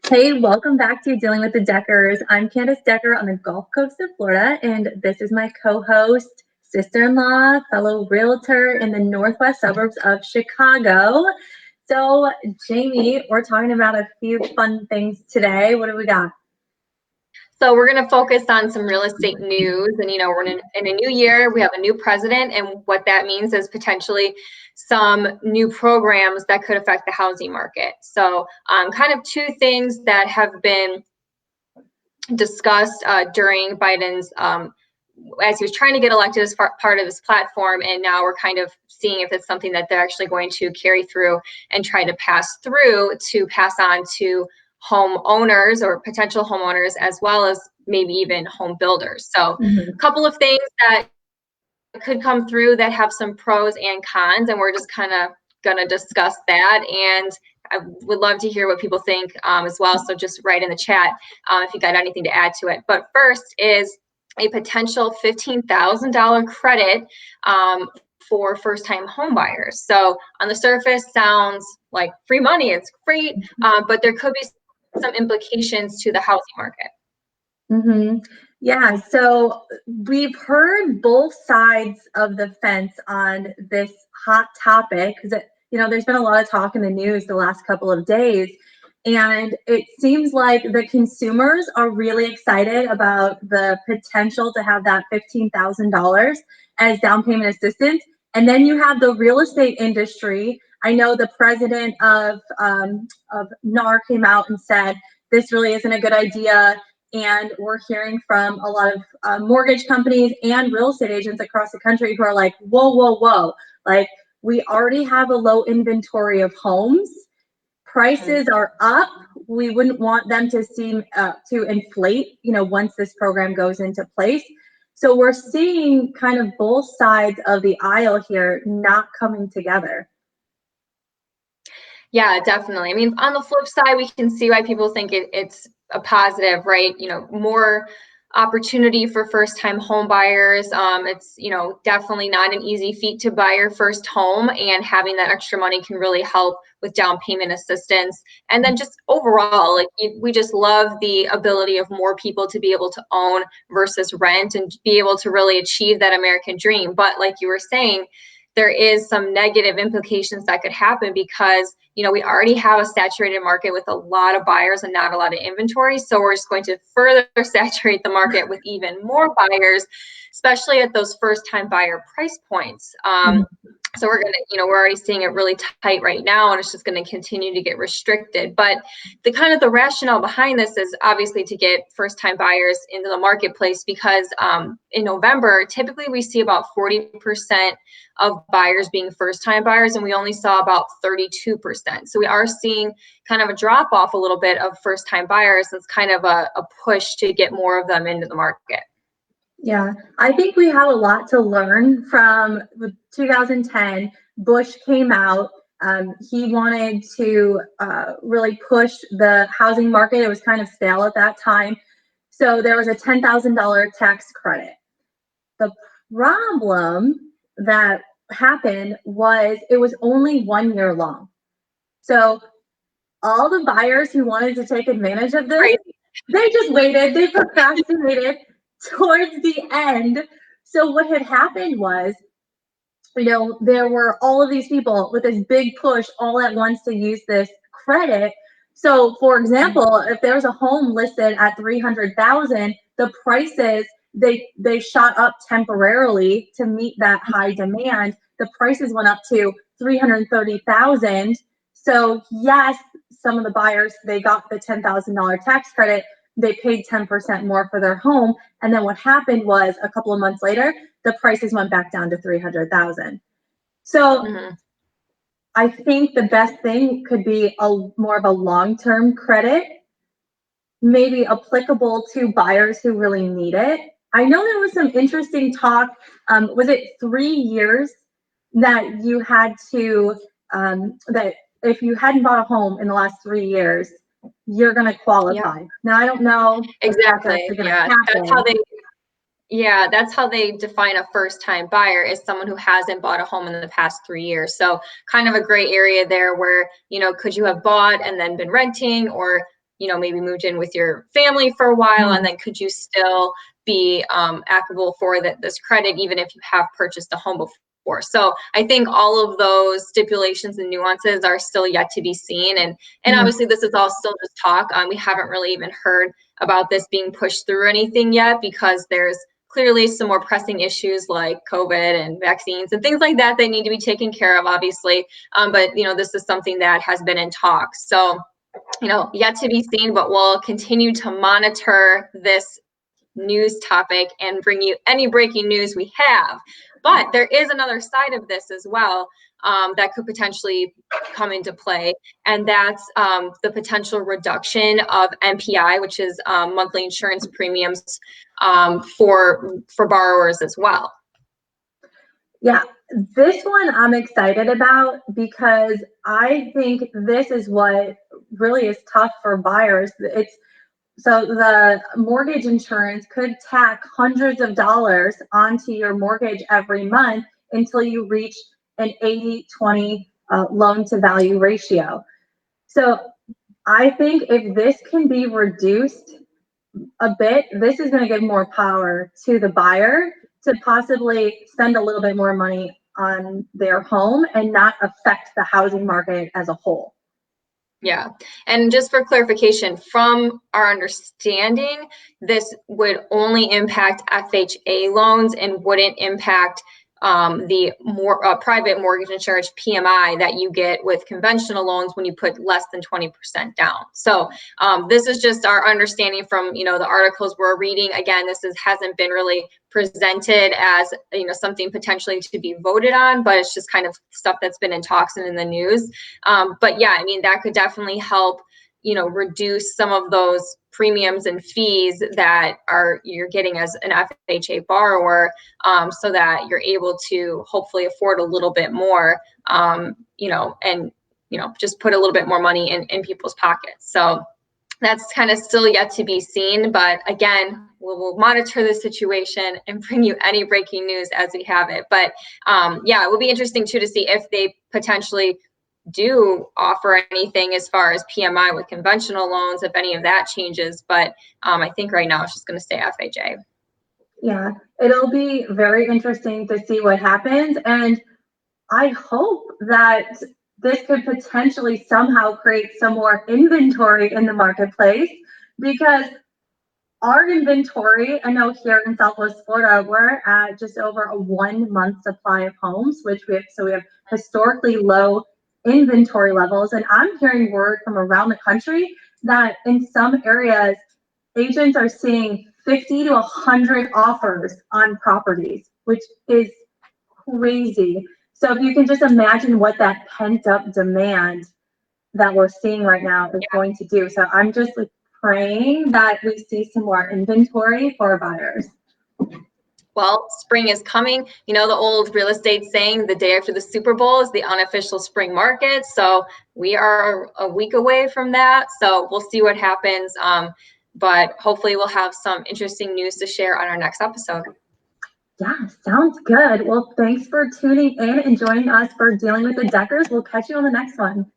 Hey, welcome back to Dealing with the Deckers. I'm Candace Decker on the Gulf Coast of Florida, and this is my co-host, sister-in-law, fellow realtor in the northwest suburbs of Chicago. So, Jamie, we're talking about a few fun things today. What do we got? So we're going to focus on some real estate news, and we're in a new year. We have a new president, and what that means is potentially some new programs that could affect the housing market. So kind of two things that have been discussed during Biden's as he was trying to get elected as part of this platform, and now we're kind of seeing if it's something that they're actually going to carry through and try to pass on to homeowners or potential homeowners, as well as maybe even home builders. So a couple of things that could come through that have some pros and cons, and we're just kind of going to discuss that. And I would love to hear what people think as well. So just write in the chat if you got anything to add to it. But first is a potential $15,000 credit for first-time home buyers. So on the surface, sounds like free money. It's great, but there could be some implications to the housing market. Yeah, so we've heard both sides of the fence on this hot topic because there's been a lot of talk in the news the last couple of days, and it seems like the consumers are really excited about the potential to have that $15,000 as down payment assistance. And then you have the real estate industry. I know the president of NAR came out and said this really isn't a good idea. And we're hearing from a lot of mortgage companies and real estate agents across the country who are like, whoa, whoa, whoa. Like, we already have a low inventory of homes. Prices are up. We wouldn't want them to seem to inflate, once this program goes into place. So we're seeing kind of both sides of the aisle here not coming together. Yeah, definitely. I mean, on the flip side, we can see why people think it's a positive, right? More opportunity for first-time home buyers. It's, definitely not an easy feat to buy your first home, and having that extra money can really help with down payment assistance. And then just overall, we just love the ability of more people to be able to own versus rent and be able to really achieve that American dream. But like you were saying, there is some negative implications that could happen because we already have a saturated market with a lot of buyers and not a lot of inventory. So we're just going to further saturate the market with even more buyers, especially at those first-time buyer price points. So we're we're already seeing it really tight right now, and it's just going to continue to get restricted. But the rationale behind this is obviously to get first-time buyers into the marketplace because in November, typically we see about 40% of buyers being first-time buyers, and we only saw about 32%. So we are seeing kind of a drop off a little bit of first-time buyers. It's kind of a push to get more of them into the market. Yeah, I think we have a lot to learn from 2010. Bush came out. He wanted to really push the housing market. It was kind of stale at that time. So there was a $10,000 tax credit. The problem that happened was it was only 1 year long. So all the buyers who wanted to take advantage of this, they just waited, they procrastinated towards the end. So what had happened was, there were all of these people with this big push all at once to use this credit. So for example, if there's a home listed at 300,000, the prices, they shot up temporarily to meet that high demand. The prices went up to 330,000. So yes, some of the buyers, they got the $10,000 tax credit. They paid 10% more for their home. And then what happened was a couple of months later, the prices went back down to 300,000. So I think the best thing could be more of a long-term credit, maybe applicable to buyers who really need it. I know there was some interesting talk. Was it 3 years that you had to, that if you hadn't bought a home in the last 3 years, you're going to qualify. Now, I don't know exactly. That's how they define a first-time buyer, is someone who hasn't bought a home in the past 3 years. So kind of a gray area there where, could you have bought and then been renting, or maybe moved in with your family for a while, and then could you still be applicable for this credit even if you have purchased a home before? So I think all of those stipulations and nuances are still yet to be seen. And obviously this is all still just talk. We haven't really even heard about this being pushed through or anything yet, because there's clearly some more pressing issues like COVID and vaccines and things like that need to be taken care of, obviously. But this is something that has been in talks. So, yet to be seen, but we'll continue to monitor this news topic and bring you any breaking news we have. But there is another side of this as well that could potentially come into play, and that's the potential reduction of MPI, which is monthly insurance premiums for borrowers as well. Yeah, this one I'm excited about, because I think this is what really is tough for buyers. So the mortgage insurance could tack hundreds of dollars onto your mortgage every month until you reach an 80-20 loan to value ratio. So I think if this can be reduced a bit, this is going to give more power to the buyer to possibly spend a little bit more money on their home and not affect the housing market as a whole. Yeah. And just for clarification, from our understanding, this would only impact FHA loans and wouldn't impact the private mortgage insurance PMI that you get with conventional loans when you put less than 20% down. So this is just our understanding from the articles we're reading. Again, this hasn't been really presented as something potentially to be voted on, but it's just kind of stuff that's been in talks and in the news. But yeah, I mean, that could definitely help reduce some of those premiums and fees that you're getting as an FHA borrower, so that you're able to hopefully afford a little bit more, and just put a little bit more money in people's pockets. So that's kind of still yet to be seen, but again, we'll monitor the situation and bring you any breaking news as we have it. But yeah, it will be interesting too to see if they potentially do offer anything as far as PMI with conventional loans, if any of that changes. But I think right now it's just going to stay FHA. Yeah, it'll be very interesting to see what happens. And I hope that this could potentially somehow create some more inventory in the marketplace, because our inventory, I know here in Southwest Florida, we're at just over a 1 month supply of homes, which we have historically low inventory levels. And I'm hearing word from around the country that in some areas, agents are seeing 50 to 100 offers on properties, which is crazy. So if you can just imagine what that pent up demand that we're seeing right now is going to do. So I'm just praying that we see some more inventory for buyers. Well, spring is coming. The old real estate saying, the day after the Super Bowl is the unofficial spring market. So we are a week away from that. So we'll see what happens. But hopefully we'll have some interesting news to share on our next episode. Yeah, sounds good. Well, thanks for tuning in and joining us for Dealing with the Deckers. We'll catch you on the next one.